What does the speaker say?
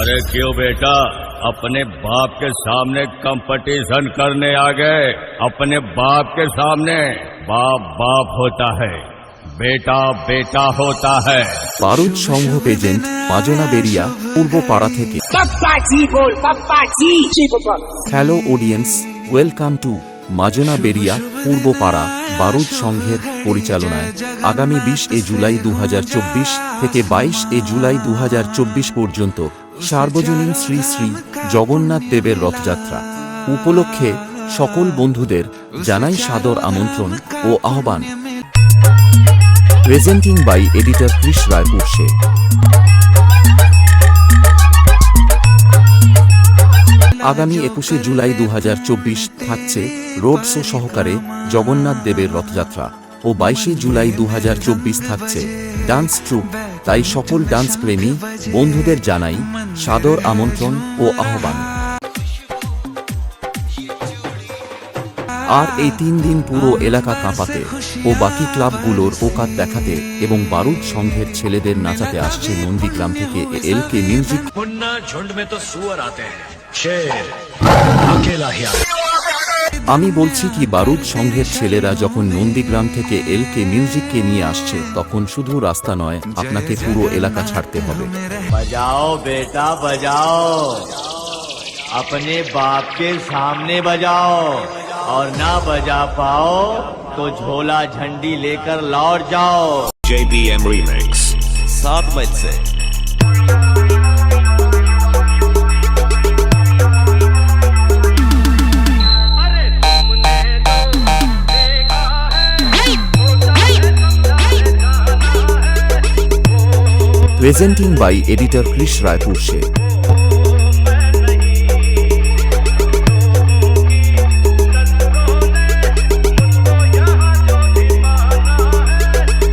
अरे क्यों बेटा, अपने बाप के सामने कंपटीशन करने आ गए। अपने बाप के सामने बाप बाप होता है, बेटा बेटा होता है। বারুদ সংঘ প্রেজেন্ট মাজনা বেরিয়া পূর্বপাড়া থেকে। Hello audience, welcome to Majna Beria Purbapara বারুদ সংঘের পরিচালনায় আগামী 20 জুলাই 2024 থেকে 22 জুলাই 2024 পর্যন্ত সার্বজনীন শ্রী শ্রী জগন্নাথ দেবের রথযাত্রা উপলক্ষে সকল বন্ধুদের জানাই সাদর আমন্ত্রণ ও আহ্বান। প্রেজেন্টিং বাই এডিটর ক্রিশ রায়পুরসে। আগামী 21 জুলাই 2024 থাকছে রোড শো সহকারে জগন্নাথ দেবের রথযাত্রা ও 22 জুলাই 2024 থাকছে ডান্স ট্রুপ। তাই সকল ডান্স প্রেমী বন্ধুদের জানাই সাদর আমন্ত্রণ ও আহ্বান। আর এই 3 দিন পুরো এলাকা কাঁপাতে ও বাকি ক্লাবগুলোর ওকাত দেখাতে এবং বারুদ সংঘের ছেলেদের নাচাতে আসছে নন্দীগ্রাম থেকে এলকে মিউজিক। আমি বলছি কি, বারুদ সংঘের ছেলেরা যখন নন্দীগ্রাম থেকে এলকে মিউজিককে নিয়ে আসছে তখন শুধু রাস্তা নয়, আপনাকে পুরো এলাকা ছাড়তে হবে। बजाओ बेटा बजाओ, अपने बाप के सामने बजाओ, और ना बजा पाओ तो झोला झंडी लेकर लौट जाओ। JBM Remix 7 बज से। Presenting by editor Krish রায়পুরসে।